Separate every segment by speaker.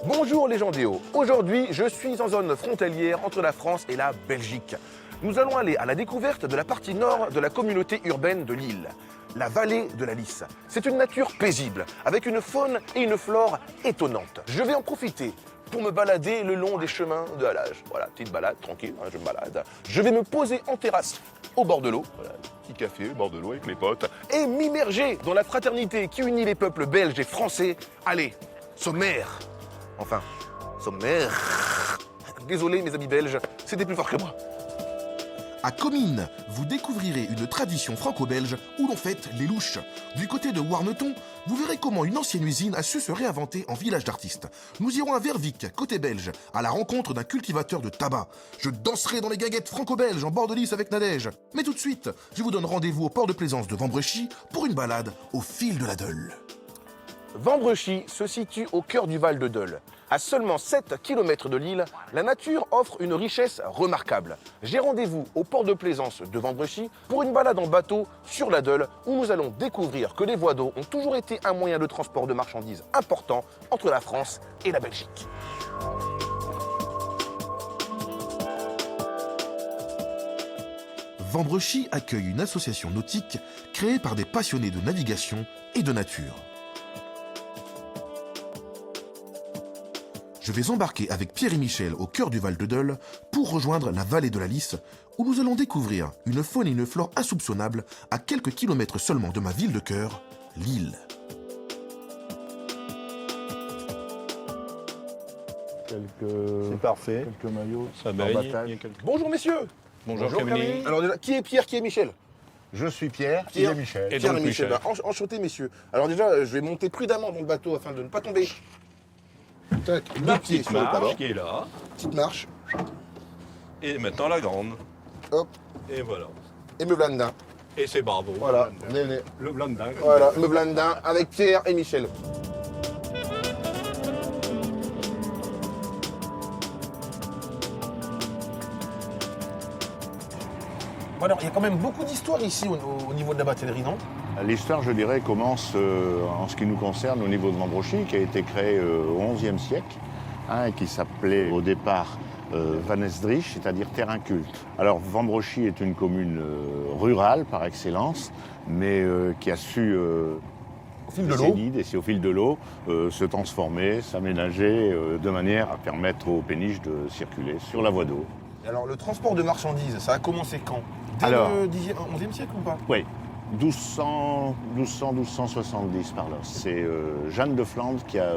Speaker 1: Bonjour les Jandéos, aujourd'hui je suis en zone frontalière entre la France et la Belgique. Nous allons aller à la découverte de la partie nord de la communauté urbaine de Lille, la vallée de la Lys. C'est une nature paisible, avec une faune et une flore étonnantes. Je vais en profiter pour me balader le long des chemins de halage. Voilà, petite balade, tranquille, hein, je me balade. Je vais me poser en terrasse, au bord de l'eau, voilà, petit café au bord de l'eau avec mes potes, et m'immerger dans la fraternité qui unit les peuples belges et français. Allez, sommaire. Enfin, sommaire. Désolé mes amis belges, c'était plus fort que moi.
Speaker 2: À Comines, vous découvrirez une tradition franco-belge où l'on fête les louches. Du côté de Warneton, vous verrez comment une ancienne usine a su se réinventer en village d'artistes. Nous irons à Vervic, côté belge, à la rencontre d'un cultivateur de tabac. Je danserai dans les guinguettes franco-belges en bord de Lys avec Nadège. Mais tout de suite, je vous donne rendez-vous au port de plaisance de Vambrechy pour une balade au fil de la Deule.
Speaker 1: Vambrechy se situe au cœur du Val de Deule. À seulement 7 km de Lille, la nature offre une richesse remarquable. J'ai rendez-vous au port de plaisance de Vambrechy pour une balade en bateau sur la Deule où nous allons découvrir que les voies d'eau ont toujours été un moyen de transport de marchandises important entre la France et la Belgique.
Speaker 2: Vambrechy accueille une association nautique créée par des passionnés de navigation et de nature. Je vais embarquer avec Pierre et Michel au cœur du Val de Deule pour rejoindre la vallée de la Lys, où nous allons découvrir une faune et une flore insoupçonnables à quelques kilomètres seulement de ma ville de cœur, Lille.
Speaker 3: C'est parfait.
Speaker 4: Quelques maillots.
Speaker 3: Ça baigne.
Speaker 1: Bonjour messieurs.
Speaker 3: Bonjour Camille.
Speaker 1: Alors déjà, qui est Pierre, qui est Michel?
Speaker 4: Je suis Pierre,
Speaker 1: Pierre.
Speaker 4: il est Michel.
Speaker 3: Et
Speaker 1: Pierre
Speaker 3: donc
Speaker 1: et Michel.
Speaker 3: Michel.
Speaker 1: Bah, enchanté messieurs. Alors déjà, je vais monter prudemment dans le bateau afin de ne pas tomber. Tac, deux pieds sur le
Speaker 3: Marche
Speaker 1: pavot.
Speaker 3: qui est là.
Speaker 1: Petite marche.
Speaker 3: Et maintenant la grande.
Speaker 1: Hop.
Speaker 3: Et voilà.
Speaker 1: Et me blandin.
Speaker 3: Et c'est bravo.
Speaker 1: Voilà, venez, venez.
Speaker 3: Le blandin.
Speaker 1: Voilà, me blandin avec Pierre et Michel. Bon alors, il y a quand même beaucoup d'histoires ici au niveau de la batellerie, non?
Speaker 4: L'histoire, je dirais, commence en ce qui nous concerne au niveau de Vambrechy, qui a été créé au XIe siècle, et qui s'appelait au départ Vanesdrich, c'est-à-dire terrain culte. Alors Vambrechy est une commune rurale par excellence, mais qui a su
Speaker 1: Au fil de l'eau.
Speaker 4: au fil de l'eau, se transformer, s'aménager de manière à permettre aux péniches de circuler sur la voie d'eau.
Speaker 1: Alors, le transport de marchandises, ça a commencé quand? Dès
Speaker 4: Alors,
Speaker 1: le 11e siècle ou pas?
Speaker 4: Oui, 1270 par là. C'est Jeanne de Flandre qui a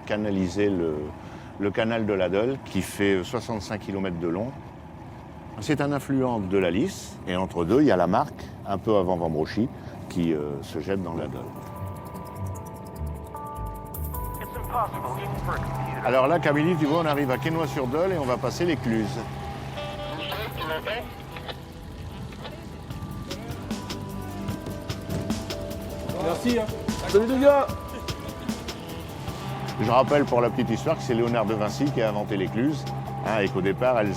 Speaker 4: canalisé le canal de la Deule, qui fait 65 km de long. C'est un affluent de la Lys, et entre deux, il y a la Marque, un peu avant Vambrechy, qui se jette dans la Deule. Alors là, Camille, tu vois, on arrive à Quesnoy-sur-Deule et on va passer l'Écluse.
Speaker 3: Merci.
Speaker 1: Salut les gars!
Speaker 4: Je rappelle pour la petite histoire que c'est Léonard de Vinci qui a inventé l'écluse, et qu'au départ elles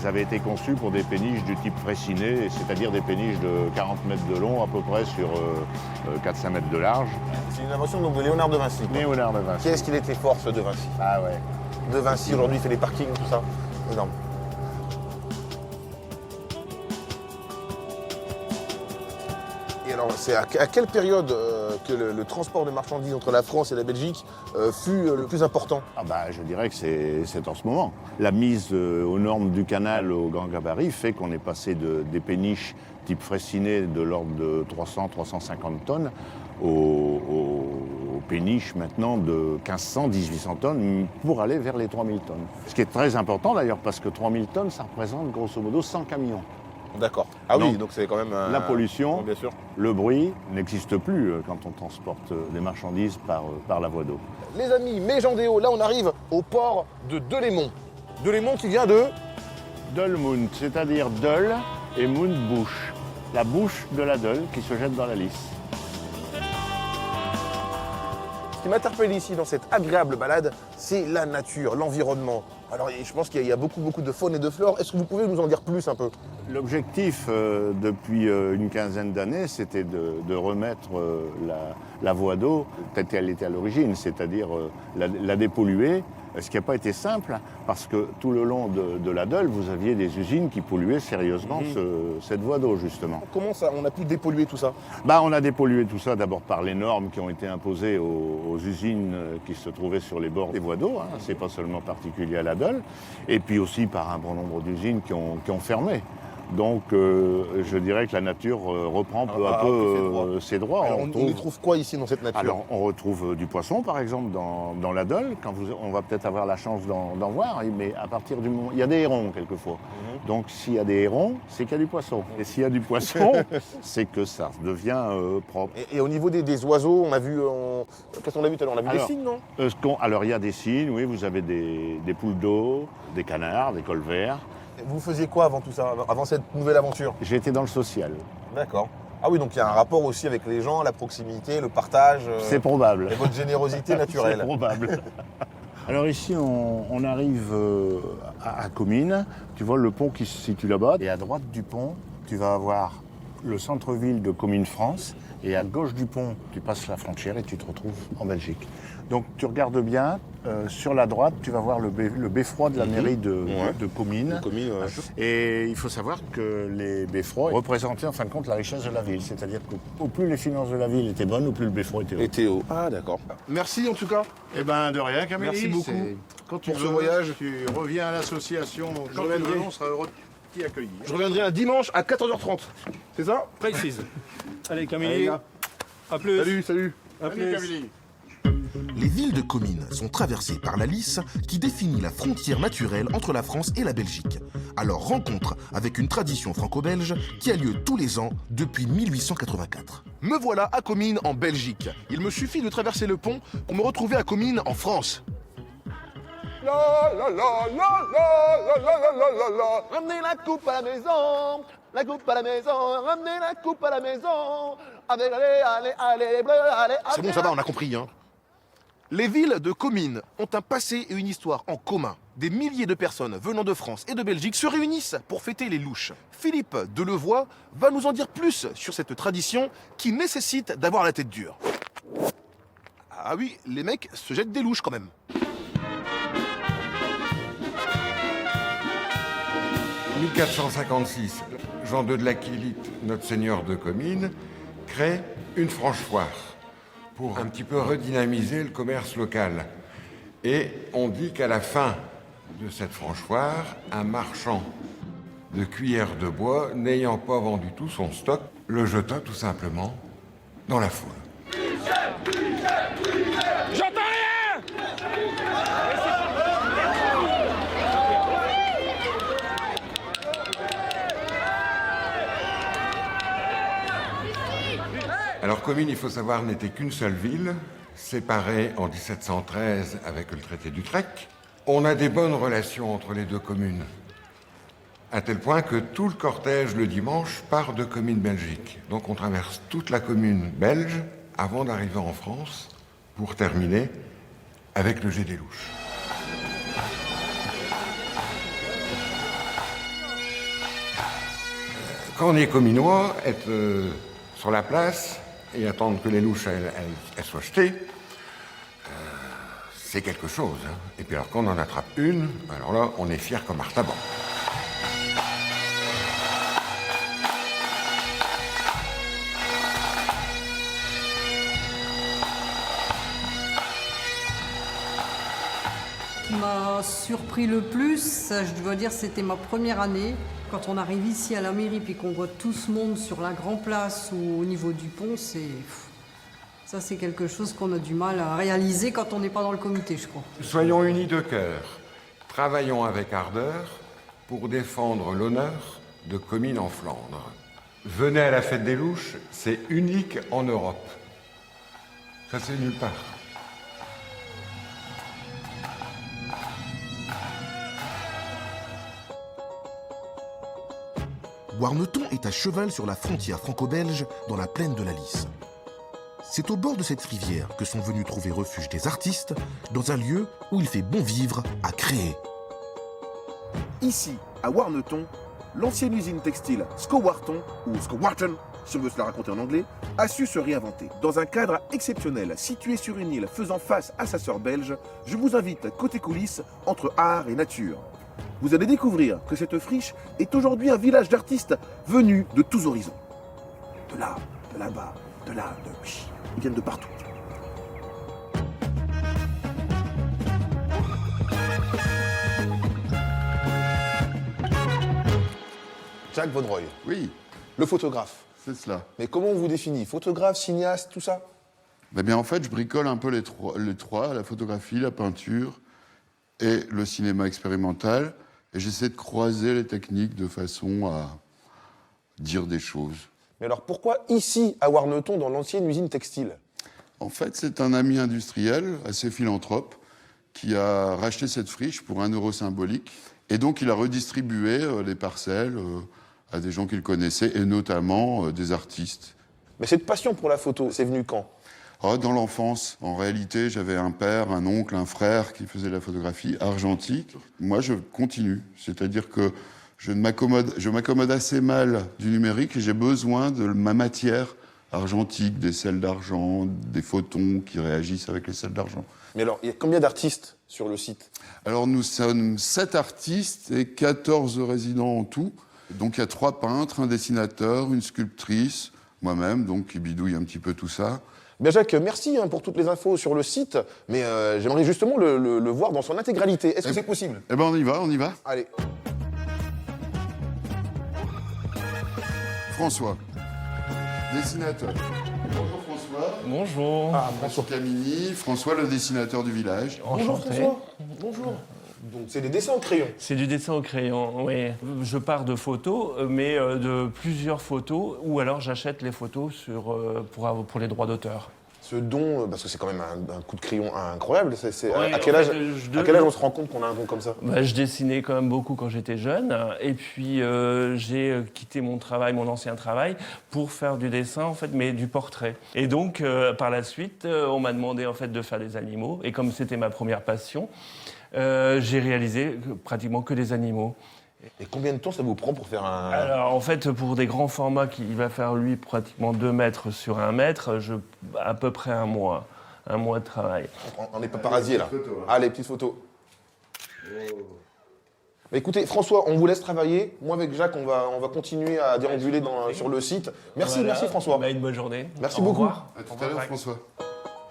Speaker 4: avaient été conçues pour des péniches du type Fraissinet, c'est-à-dire des péniches de 40 mètres de long à peu près sur 4-5 mètres de large.
Speaker 1: C'est une invention donc, de Léonard de Vinci. quoi.
Speaker 4: Léonard de Vinci.
Speaker 1: Qu'est-ce qu'il était fort ce de Vinci?
Speaker 4: Ah ouais.
Speaker 1: De Vinci, aujourd'hui, il fait les parkings, tout ça. Énorme. Et alors, c'est à quelle période que le transport de marchandises entre la France et la Belgique fut le plus important?
Speaker 4: Ah bah je dirais que c'est en ce moment. La mise aux normes du canal au grand gabarit fait qu'on est passé des péniches type Fraissinet de l'ordre de 300-350 tonnes aux péniches maintenant de 1500-1800 tonnes pour aller vers les 3000 tonnes. Ce qui est très important d'ailleurs parce que 3000 tonnes, ça représente grosso modo 100 camions.
Speaker 1: D'accord. Ah oui,
Speaker 4: Donc,
Speaker 1: donc c'est quand même...
Speaker 4: La pollution,
Speaker 1: bien sûr.
Speaker 4: le bruit n'existe plus quand on transporte des marchandises par la voie d'eau.
Speaker 1: Les amis, mes Jandéos, là on arrive au port de Delémont. Delémont qui vient de...
Speaker 4: Deulmund, c'est-à-dire Deule et Mund bouche. La bouche de la Deule qui se jette dans la Lys.
Speaker 1: Ce qui m'interpelle ici dans cette agréable balade, c'est la nature, l'environnement. Alors je pense qu'il y a beaucoup de faune et de flore. Est-ce que vous pouvez nous en dire plus un peu?
Speaker 4: L'objectif depuis une quinzaine d'années, c'était de remettre la voie d'eau telle qu'elle était à l'origine, c'est-à-dire la dépolluer, ce qui n'a pas été simple, parce que tout le long de la Deule, vous aviez des usines qui polluaient sérieusement cette voie d'eau, justement.
Speaker 1: Comment ça, on a pu dépolluer tout ça?
Speaker 4: On a dépollué tout ça d'abord par les normes qui ont été imposées aux usines qui se trouvaient sur les bords des voies d'eau, hein. C'est pas seulement particulier à la Deule, et puis aussi par un bon nombre d'usines qui ont fermé. Donc je dirais que la nature reprend peu à peu ses droits.
Speaker 1: Alors, on y trouve quoi ici dans cette nature?
Speaker 4: Alors on retrouve du poisson par exemple dans la Deule, on va peut-être avoir la chance d'en voir, mais à partir du moment... Il y a des hérons quelquefois. Donc s'il y a des hérons, c'est qu'il y a du poisson. Et s'il y a du poisson, c'est que ça devient propre.
Speaker 1: Et au niveau des oiseaux, on a vu... Qu'est-ce qu'on a vu tout à l'heure? On a vu des cygnes, non?
Speaker 4: Alors il y a des cygnes, oui, vous avez des poules d'eau, des canards, des colverts.
Speaker 1: Vous faisiez quoi avant tout ça, avant cette nouvelle aventure?
Speaker 4: J'étais dans le social.
Speaker 1: D'accord. Ah oui, donc il y a un rapport aussi avec les gens, la proximité, le partage.
Speaker 4: C'est probable.
Speaker 1: Et votre générosité naturelle.
Speaker 4: C'est probable. Alors ici, on arrive à Comines. Tu vois le pont qui se situe là-bas. Et à droite du pont, tu vas avoir le centre-ville de Comines, France. Et à gauche du pont, tu passes la frontière et tu te retrouves en Belgique. Donc tu regardes bien, sur la droite, tu vas voir le beffroi de la mairie de Comines. Et il faut savoir que les beffrois représentaient en fin de compte la richesse de la ville. C'est-à-dire qu'au plus les finances de la ville étaient bonnes, au plus le beffroi était haut.
Speaker 1: Ah d'accord. Merci en tout cas.
Speaker 4: Eh ben de rien, Camélie.
Speaker 1: Merci beaucoup
Speaker 4: Quand tu
Speaker 1: pour ce voyage.
Speaker 4: Tu reviens à l'association. Quand tu veux, on sera heureux de t'y accueillir.
Speaker 1: Je reviendrai un dimanche à 14h30. C'est ça?
Speaker 3: Précise. Allez, Camélie. À plus.
Speaker 1: Salut.
Speaker 3: À plus.
Speaker 4: Camélie.
Speaker 2: Les villes de Comines sont traversées par la Lys qui définit la frontière naturelle entre la France et la Belgique. Alors rencontre avec une tradition franco-belge qui a lieu tous les ans depuis 1884. Me voilà à Comines en Belgique. Il me suffit de traverser le pont pour me retrouver à Comines en France.
Speaker 1: Ramenez la coupe à la maison, la coupe à la maison, ramenez la coupe à la maison. Allez, les bleus, allez. C'est bon, ça va, on a compris, hein. Les villes de Comines ont un passé et une histoire en commun. Des milliers de personnes venant de France et de Belgique se réunissent pour fêter les louches. Philippe Delevoye va nous en dire plus sur cette tradition qui nécessite d'avoir la tête dure. Ah oui, les mecs se jettent des louches quand même.
Speaker 5: En 1456, Jean II de l'Aquilite, notre seigneur de Comines, crée une franche foire pour un petit peu redynamiser le commerce local. Et on dit qu'à la fin de cette franche foire, un marchand de cuillères de bois, n'ayant pas vendu tout son stock, le jeta tout simplement dans la foule.
Speaker 1: J'entends rien!
Speaker 5: Alors Comines, il faut savoir, n'était qu'une seule ville, séparée en 1713 avec le traité d'Utrecht. On a des bonnes relations entre les deux communes, à tel point que tout le cortège le dimanche part de Comines, Belgique. Donc on traverse toute la commune belge avant d'arriver en France pour terminer avec le jet des louches. Quand on est cominois, être sur la place et attendre que les louches elles soient jetées, c'est quelque chose. Hein. Et puis alors quand on en attrape une, alors là, on est fier comme Artaban.
Speaker 6: Ce qui m'a surpris le plus, je dois dire, c'était ma première année. Quand on arrive ici à la mairie puis qu'on voit tout ce monde sur la Grand Place ou au niveau du pont, ça c'est quelque chose qu'on a du mal à réaliser quand on n'est pas dans le comité, je crois.
Speaker 5: Soyons unis de cœur, travaillons avec ardeur pour défendre l'honneur de Comines en Flandre. Venez à la fête des louches, c'est unique en Europe. Ça c'est nulle part.
Speaker 2: Warneton est à cheval sur la frontière franco-belge dans la plaine de la Lys. C'est au bord de cette rivière que sont venus trouver refuge des artistes, dans un lieu où il fait bon vivre à créer.
Speaker 1: Ici, à Warneton, l'ancienne usine textile Scowarton, ou Scowarton, si on veut se la raconter en anglais, a su se réinventer. Dans un cadre exceptionnel, situé sur une île faisant face à sa sœur belge, je vous invite côté coulisses entre art et nature. Vous allez découvrir que cette friche est aujourd'hui un village d'artistes venus de tous horizons. De là, de là-bas, de là, de... Ils viennent de partout. Jacques Vaudreuil,
Speaker 7: Oui,
Speaker 1: le photographe.
Speaker 7: c'est cela.
Speaker 1: Mais comment on vous définit? Photographe, cinéaste, tout ça?
Speaker 7: Eh bien, en fait, je bricole un peu les trois, la photographie, la peinture et le cinéma expérimental. Et j'essaie de croiser les techniques de façon à dire des choses.
Speaker 1: Mais alors pourquoi ici, à Warneton, dans l'ancienne usine textile?
Speaker 7: En fait, c'est un ami industriel, assez philanthrope, qui a racheté cette friche pour 1 euro symbolique. Et donc, il a redistribué les parcelles à des gens qu'il connaissait, et notamment des artistes.
Speaker 1: Mais cette passion pour la photo, c'est venu quand?
Speaker 7: Dans l'enfance, en réalité, j'avais un père, un oncle, un frère qui faisait de la photographie argentique. Moi, je continue. C'est-à-dire que je m'accommode assez mal du numérique et j'ai besoin de ma matière argentique, des sels d'argent, des photons qui réagissent avec les sels d'argent.
Speaker 1: Mais alors, il y a combien d'artistes sur le site?
Speaker 7: Alors, nous sommes 7 artistes et 14 résidents en tout. Donc, il y a 3 peintres, un dessinateur, une sculptrice, moi-même, donc qui bidouille un petit peu tout ça.
Speaker 1: Bien Jacques, merci pour toutes les infos sur le site, mais j'aimerais justement le voir dans son intégralité. Est-ce que c'est possible?
Speaker 7: Eh ben, on y va.
Speaker 1: Allez.
Speaker 7: François, dessinateur. Bonjour François.
Speaker 3: Bonjour.
Speaker 7: François Camini, François le dessinateur du village.
Speaker 1: Bonjour
Speaker 3: Enchanté.
Speaker 1: François. Bonjour. Donc c'est des dessins au crayon.
Speaker 3: C'est du dessin au crayon, oui. Je pars de photos, mais de plusieurs photos, ou alors j'achète les photos pour les droits d'auteur.
Speaker 1: Ce don, parce que c'est quand même un coup de crayon incroyable.
Speaker 3: Ouais,
Speaker 1: à quel
Speaker 3: en
Speaker 1: âge,
Speaker 3: fait,
Speaker 1: à quel âge on se rend compte qu'on a un don comme ça?
Speaker 3: Je dessinais quand même beaucoup quand j'étais jeune, et puis j'ai quitté mon ancien travail, pour faire du dessin, en fait, mais du portrait. Et donc, par la suite, on m'a demandé en fait de faire des animaux, et comme c'était ma première passion, j'ai réalisé pratiquement que des animaux.
Speaker 1: Et combien de temps ça vous prend pour faire un...
Speaker 3: Alors, en fait, pour des grands formats qui va faire, lui, pratiquement 2 mètres sur 1 mètre, à peu près un mois de travail.
Speaker 1: On est paparazzi là.
Speaker 7: photos, hein.
Speaker 1: Ah, les petites photos. Mais écoutez, François, on vous laisse travailler. Moi, avec Jacques, on va continuer à déambuler sur le site. Merci,
Speaker 3: Voilà.
Speaker 1: merci François.
Speaker 3: Une bonne journée.
Speaker 1: Merci
Speaker 3: Au
Speaker 1: beaucoup.
Speaker 3: revoir.
Speaker 7: À tout à l'heure François.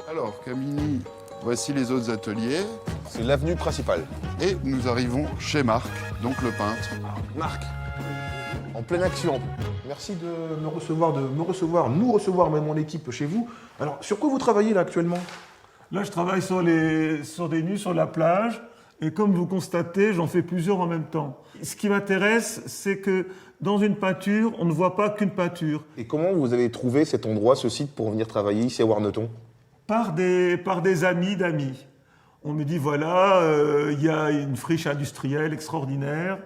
Speaker 7: Alors Camini, voici les autres ateliers.
Speaker 1: C'est l'avenue principale.
Speaker 7: Et nous arrivons chez Marc, donc le peintre.
Speaker 1: Marc, en pleine action. Merci de nous recevoir, même mon équipe chez vous. Alors, sur quoi vous travaillez là actuellement?
Speaker 8: Là, je travaille sur des nus sur la plage. Et comme vous constatez, j'en fais plusieurs en même temps. Ce qui m'intéresse, c'est que dans une peinture, on ne voit pas qu'une peinture.
Speaker 1: Et comment vous avez trouvé cet endroit, ce site, pour venir travailler ici à Warneton?
Speaker 8: Par des amis d'amis. On me dit, voilà, il y a une friche industrielle extraordinaire.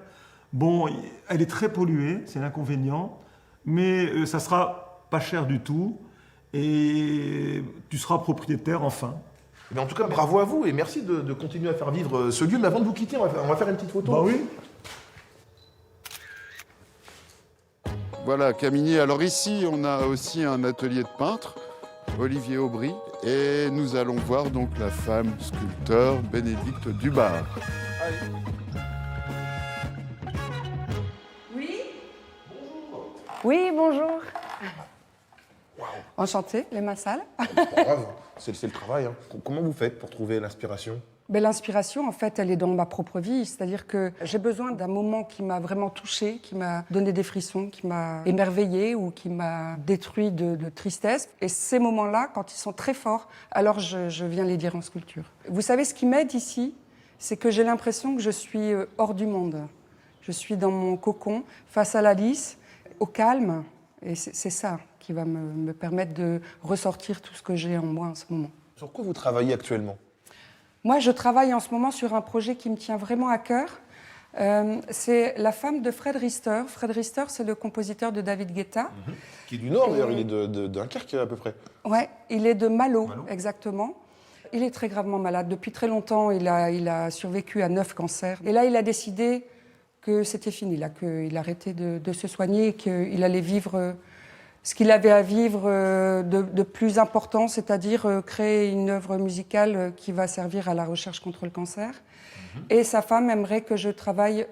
Speaker 8: Bon, elle est très polluée, c'est l'inconvénient, mais ça sera pas cher du tout et tu seras propriétaire enfin.
Speaker 1: Eh bien, en tout cas, bravo à vous et merci de continuer à faire vivre ce lieu. Mais avant de vous quitter, on va faire une petite photo.
Speaker 8: Bah oui.
Speaker 7: Voilà Camini. Alors ici, on a aussi un atelier de peintre, Olivier Aubry, et nous allons voir donc la femme sculpteur Bénédicte Dubar.
Speaker 9: Oui, bonjour. Enchantée, les Massal.
Speaker 1: Bravo, c'est le travail. Hein. Comment vous faites pour trouver l'inspiration?
Speaker 9: L'inspiration, en fait, elle est dans ma propre vie. C'est-à-dire que j'ai besoin d'un moment qui m'a vraiment touchée, qui m'a donné des frissons, qui m'a émerveillée ou qui m'a détruit de tristesse. Et ces moments-là, quand ils sont très forts, alors je viens les dire en sculpture. Vous savez, ce qui m'aide ici, c'est que j'ai l'impression que je suis hors du monde. Je suis dans mon cocon, face à la lys, au calme. Et c'est ça qui va me permettre de ressortir tout ce que j'ai en moi en ce moment.
Speaker 1: Sur quoi vous travaillez actuellement?
Speaker 9: Moi, je travaille en ce moment sur un projet qui me tient vraiment à cœur. C'est la femme de Fred Riester. Fred Riester, c'est le compositeur de David Guetta.
Speaker 1: Qui est du Nord, d'ailleurs, il est de Dunkerque à peu près.
Speaker 9: Ouais, il est de Malo, exactement. Il est très gravement malade. Depuis très longtemps, il a survécu à 9 cancers. Et là, il a décidé que c'était fini, là, qu'il arrêtait de se soigner et qu'il allait vivre ce qu'il avait à vivre de plus important, c'est-à-dire créer une œuvre musicale qui va servir à la recherche contre le cancer. Et sa femme aimerait que je travaille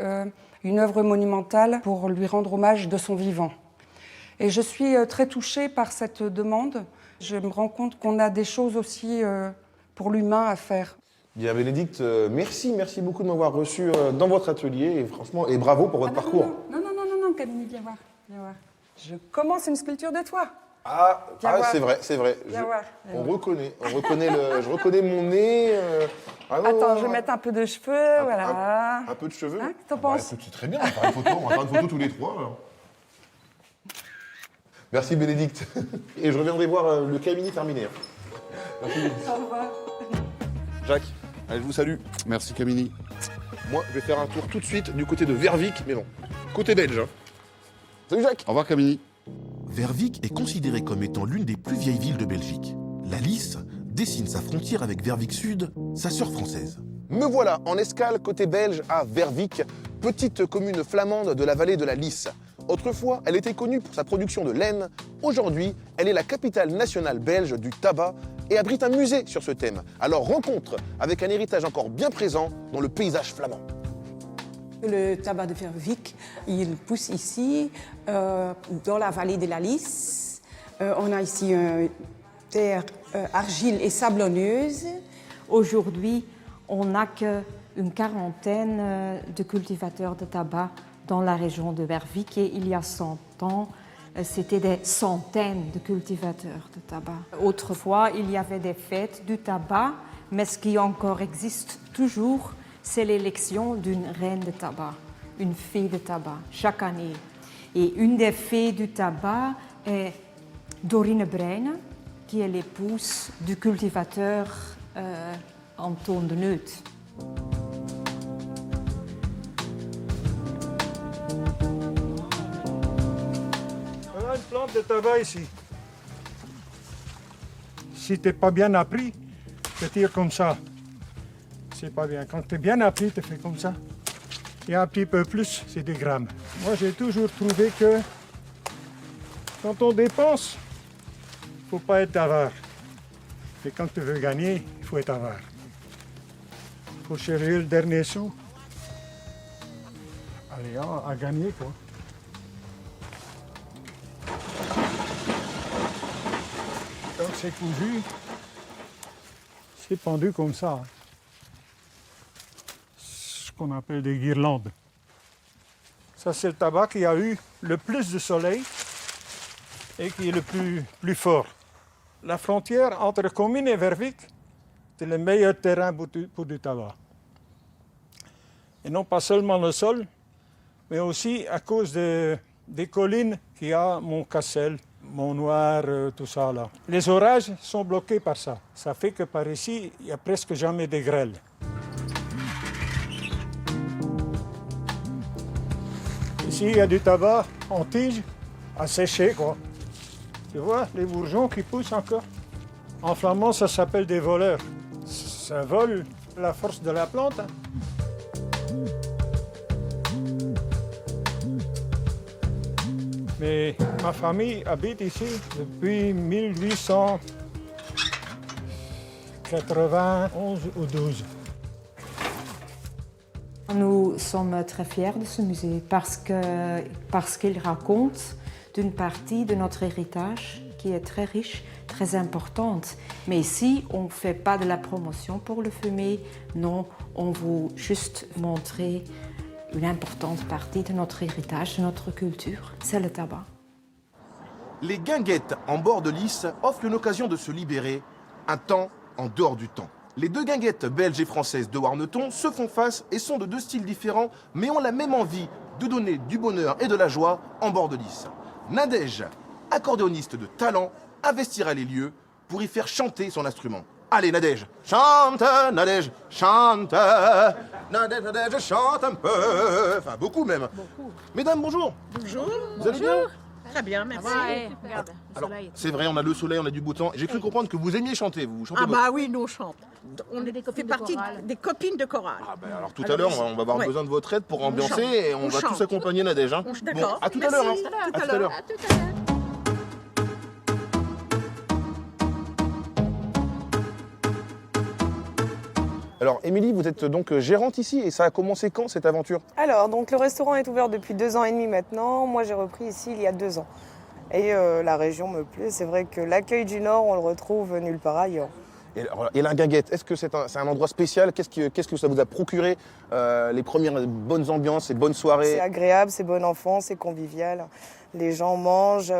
Speaker 9: une œuvre monumentale pour lui rendre hommage de son vivant. Et je suis très touchée par cette demande. Je me rends compte qu'on a des choses aussi pour l'humain à faire.
Speaker 1: Bien, Bénédicte, merci beaucoup de m'avoir reçu dans votre atelier et franchement, et bravo pour votre parcours.
Speaker 9: Non, Camille, viens voir. Je commence une sculpture de toi.
Speaker 1: C'est vrai.
Speaker 9: Viens voir.
Speaker 1: On reconnaît je reconnais mon nez.
Speaker 9: Attends, je vais mettre un peu de cheveux, voilà.
Speaker 1: Un peu de cheveux.
Speaker 9: Hein, qu'est-ce que t'en penses?
Speaker 1: C'est très bien, on va faire une photo tous les trois. Alors. Merci Bénédicte. Et je reviendrai voir le Camini terminé. Merci.
Speaker 9: Au revoir.
Speaker 1: Jacques, allez, je vous salue.
Speaker 7: Merci Camini.
Speaker 1: Moi, je vais faire un tour tout de suite du côté de Vervic, mais non, côté belge. Hein. Salut Jacques.
Speaker 7: Au revoir Camini.
Speaker 2: Vervic est considérée comme étant l'une des plus vieilles villes de Belgique. La Lys dessine sa frontière avec Vervic Sud, sa sœur française.
Speaker 1: Me voilà en escale côté belge à Vervic, petite commune flamande de la vallée de la Lys. Autrefois, elle était connue pour sa production de laine. Aujourd'hui, elle est la capitale nationale belge du tabac et abrite un musée sur ce thème. Alors rencontre avec un héritage encore bien présent dans le paysage flamand.
Speaker 10: Le tabac de Vervic, il pousse ici, dans la vallée de la Lys. On a ici une terre argile et sablonneuse.
Speaker 11: Aujourd'hui, on n'a qu'une quarantaine de cultivateurs de tabac dans la région de Vervic et il y a 100 ans, c'était des centaines de cultivateurs de tabac. Autrefois, il y avait des fêtes du tabac, mais ce qui encore existe toujours, c'est l'élection d'une reine de tabac, une fée de tabac, chaque année. Et une des fées du tabac est Dorine Breine, qui est l'épouse du cultivateur Anton de Neut.
Speaker 8: Voilà une plante de tabac ici. Si tu n'es pas bien appris, tu tires comme ça. C'est pas bien. Quand tu es bien appris, tu fais comme ça. Et un petit peu plus, c'est des grammes. Moi, j'ai toujours trouvé que quand on dépense, il ne faut pas être avare. Et quand tu veux gagner, il faut être avare. Il faut chercher le dernier sou. Allez, à gagner, quoi. Donc c'est cousu, c'est pendu comme ça. Ce qu'on appelle des guirlandes. Ça, c'est le tabac qui a eu le plus de soleil et qui est le plus fort. La frontière entre Comines et Vervic, c'est le meilleur terrain pour du tabac. Et non pas seulement le sol, mais aussi à cause des collines qu'il y a Montcassel, Montnoir, tout ça là. Les orages sont bloqués par ça. Ça fait que par ici, il n'y a presque jamais de grêle. Ici, il y a du tabac en tige, à sécher, quoi. Tu vois, les bourgeons qui poussent encore. En flamand, ça s'appelle des voleurs. Ça vole la force de la plante. Hein. Mais ma famille habite ici depuis 1891 ou 12.
Speaker 11: Nous sommes très fiers de ce musée parce qu'il raconte d'une partie de notre héritage qui est très riche, très importante. Mais ici, on ne fait pas de la promotion pour le fumer, non, on veut juste montrer une importante partie de notre héritage, de notre culture, c'est le tabac.
Speaker 1: Les guinguettes en bord de Lys offrent une occasion de se libérer, un temps en dehors du temps. Les deux guinguettes belges et françaises de Warneton se font face et sont de deux styles différents, mais ont la même envie de donner du bonheur et de la joie en bord de Lys. Nadège, accordéoniste de talent, investira les lieux pour y faire chanter son instrument. Allez, Nadège, chante, Nadège, chante. Nadège, Nadège, chante un peu. Enfin, beaucoup même. Mesdames, bonjour.
Speaker 12: Bonjour.
Speaker 1: Vous allez bien?
Speaker 12: Très bien, merci.
Speaker 11: Regarde,
Speaker 1: Alors, c'est vrai, on a le soleil, on a du beau temps. J'ai cru comprendre que vous aimiez chanter. Vous chantez
Speaker 12: Ah
Speaker 1: votre-
Speaker 12: bah oui, nous on chante. On fait partie des copines de chorale.
Speaker 1: Ah ben alors tout à l'heure, on va avoir
Speaker 12: ouais.
Speaker 1: besoin de votre aide pour ambiancer
Speaker 12: chante.
Speaker 1: et on
Speaker 12: On
Speaker 1: va
Speaker 12: chante.
Speaker 1: tous accompagner Nadège. Hein.
Speaker 12: D'accord.
Speaker 1: Bon, à tout à l'heure.
Speaker 12: Merci.
Speaker 1: Hein.
Speaker 12: À tout à l'heure.
Speaker 1: Alors, Émilie, vous êtes donc gérante ici et ça a commencé quand cette aventure?
Speaker 13: Alors, donc le restaurant est ouvert depuis 2 ans et demi maintenant. Moi, j'ai repris ici il y a 2 ans. Et la région me plaît. C'est vrai que l'accueil du Nord, on le retrouve nulle part ailleurs.
Speaker 1: Et la guinguette, est-ce que c'est un endroit spécial? Qu'est-ce que ça vous a procuré les premières bonnes ambiances et bonnes soirées?
Speaker 13: C'est agréable, c'est bon enfant, c'est convivial. Les gens mangent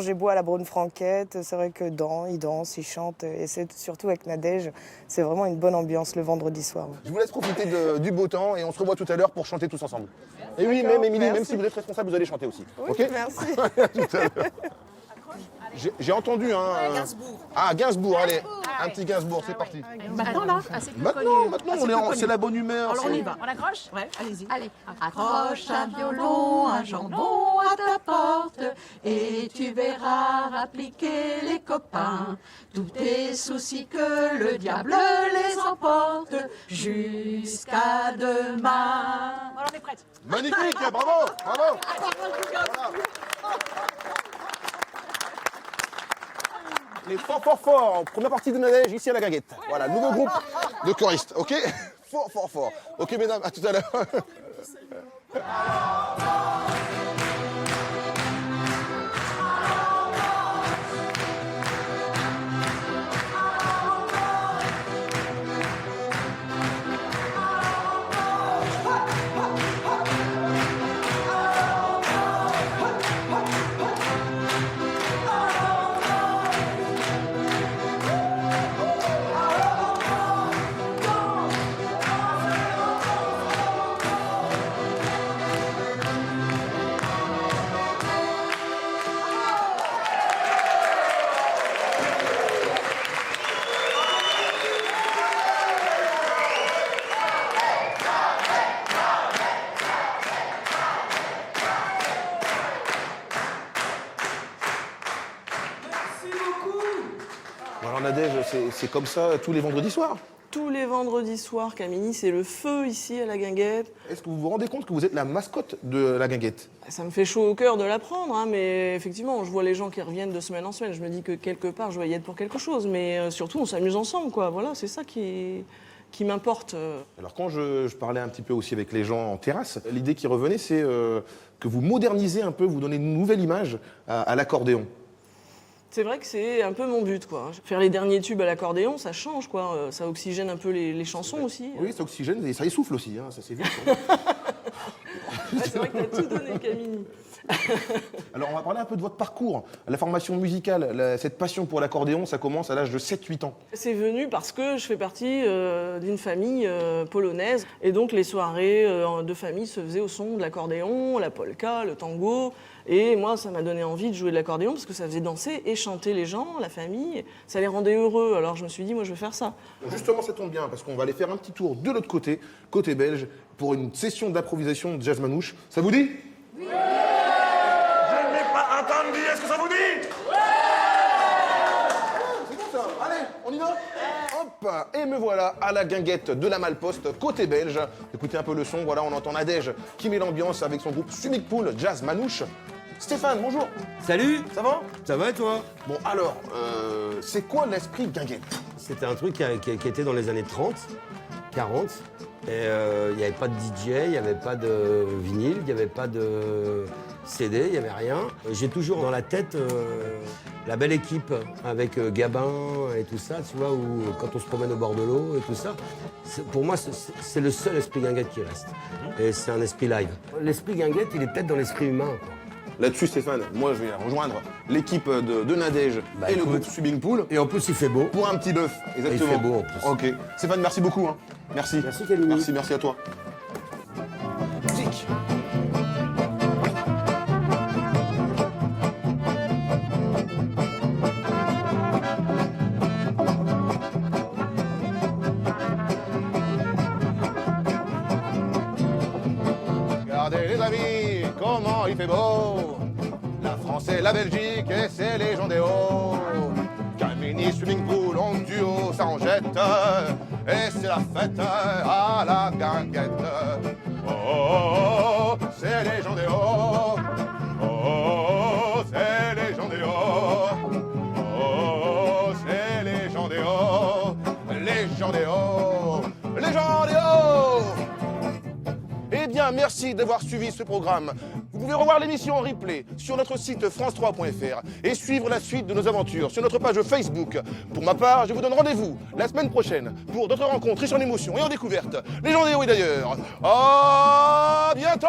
Speaker 13: et boivent à la brune franquette. C'est vrai que ils dansent, ils chantent. Et c'est surtout avec Nadège, c'est vraiment une bonne ambiance le vendredi soir.
Speaker 1: Je vous laisse profiter du beau temps et on se revoit tout à l'heure pour chanter tous ensemble. Et oui,
Speaker 13: D'accord,
Speaker 1: même Émilie, même
Speaker 13: merci.
Speaker 1: si vous êtes responsable, vous allez chanter aussi.
Speaker 13: Oui,
Speaker 1: Ok.
Speaker 13: merci.
Speaker 1: À tout à l'heure. J'ai entendu, hein.
Speaker 12: Gainsbourg.
Speaker 1: Ah, Gainsbourg, allez. Un petit Gainsbourg, c'est parti.
Speaker 12: Maintenant là
Speaker 1: Maintenant, c'est la bonne humeur.
Speaker 12: Alors on
Speaker 1: c'est-
Speaker 12: y va. On accroche? Ouais, allez-y.
Speaker 11: Allez.
Speaker 12: Accroche un violon, un jambon à ta porte et tu verras appliquer les copains. Tous tes soucis que le diable les emporte jusqu'à demain. Alors on est prête.
Speaker 1: Magnifique, bravo, bravo. Les fort. Première partie de Nadège, ici à la guinguette. Voilà, nouveau groupe de choristes, ok? Fort. Ok, mesdames, à tout à l'heure. Alors Nadège, c'est comme ça tous les vendredis soirs.
Speaker 14: Tous les vendredis soirs, Camille, c'est le feu ici à la guinguette.
Speaker 1: Est-ce que vous vous rendez compte que vous êtes la mascotte de la guinguette?
Speaker 14: Ça me fait chaud au cœur de l'apprendre, hein, mais effectivement, je vois les gens qui reviennent de semaine en semaine. Je me dis que quelque part, je vais y être pour quelque chose. Mais surtout, on s'amuse ensemble, quoi. Voilà, c'est ça qui m'importe.
Speaker 1: Alors quand je parlais un petit peu aussi avec les gens en terrasse, l'idée qui revenait, c'est que vous modernisez un peu, vous donnez une nouvelle image à l'accordéon.
Speaker 14: C'est vrai que c'est un peu mon but, quoi. Faire les derniers tubes à l'accordéon, ça change, quoi. Ça oxygène un peu les chansons aussi.
Speaker 1: Oui, ça oxygène et ça essouffle aussi, hein, ça c'est vite.
Speaker 14: Ouais, c'est vrai que t'as tout donné, Camille.
Speaker 1: Alors on va parler un peu de votre parcours, la formation musicale, cette passion pour l'accordéon, ça commence à l'âge de 7-8 ans.
Speaker 14: C'est venu parce que je fais partie d'une famille polonaise et donc les soirées de famille se faisaient au son de l'accordéon, la polka, le tango. Et moi, ça m'a donné envie de jouer de l'accordéon parce que ça faisait danser et chanter les gens, la famille. Ça les rendait heureux. Alors je me suis dit, moi, je vais faire ça.
Speaker 1: Justement, ça tombe bien parce qu'on va aller faire un petit tour de l'autre côté, côté belge, pour une session d'improvisation de jazz manouche. Ça vous dit? Oui. Je n'ai pas entendu. Est-ce que ça vous dit? Oui. C'est bon ça. Allez, on y va. Hop. Et me voilà à la guinguette de la Malposte, côté belge. Écoutez un peu le son. Voilà, on entend Nadège qui met l'ambiance avec son groupe Sumik Pool Jazz Manouche. Stéphane, bonjour.
Speaker 15: Salut.
Speaker 1: Ça va?
Speaker 15: Ça va et toi?
Speaker 1: Bon, alors, c'est quoi l'esprit guinguette?
Speaker 15: C'était un truc qui était dans les années 30, 40. Et il n'y avait pas de DJ, il n'y avait pas de vinyle, il n'y avait pas de CD, il n'y avait rien. J'ai toujours dans la tête la belle équipe avec Gabin et tout ça, tu vois, où quand on se promène au bord de l'eau et tout ça. Pour moi, c'est le seul esprit guinguette qui reste. Et c'est un esprit live. L'esprit guinguette, il est peut-être dans l'esprit humain, quoi.
Speaker 1: Là-dessus, Stéphane, moi je vais rejoindre l'équipe de Nadège et le groupe Swimming Pool.
Speaker 15: Et en plus, il fait beau.
Speaker 1: Pour un petit bœuf, exactement.
Speaker 15: Il fait beau en plus.
Speaker 1: Ok. Stéphane, merci beaucoup. Hein. Merci.
Speaker 15: Merci, Camille.
Speaker 1: Merci à toi. Musique. amis, comment il fait beau. La France et la Belgique et c'est les gens des hauts. Camini, swimming pool, en duo, ça en jette. Et c'est la fête à la guinguette. Oh, oh, oh, c'est les gens des hauts. Oh, oh, c'est les gens des hauts. Oh, c'est les gens des hauts. Les gens des hauts. Les gens des hauts. Eh bien, merci d'avoir suivi ce programme. Vous pouvez revoir l'émission en replay sur notre site france3.fr et suivre la suite de nos aventures sur notre page Facebook. Pour ma part, je vous donne rendez-vous la semaine prochaine pour d'autres rencontres riches en émotions et en découvertes. Les gens des hauts et d'ailleurs. À bientôt!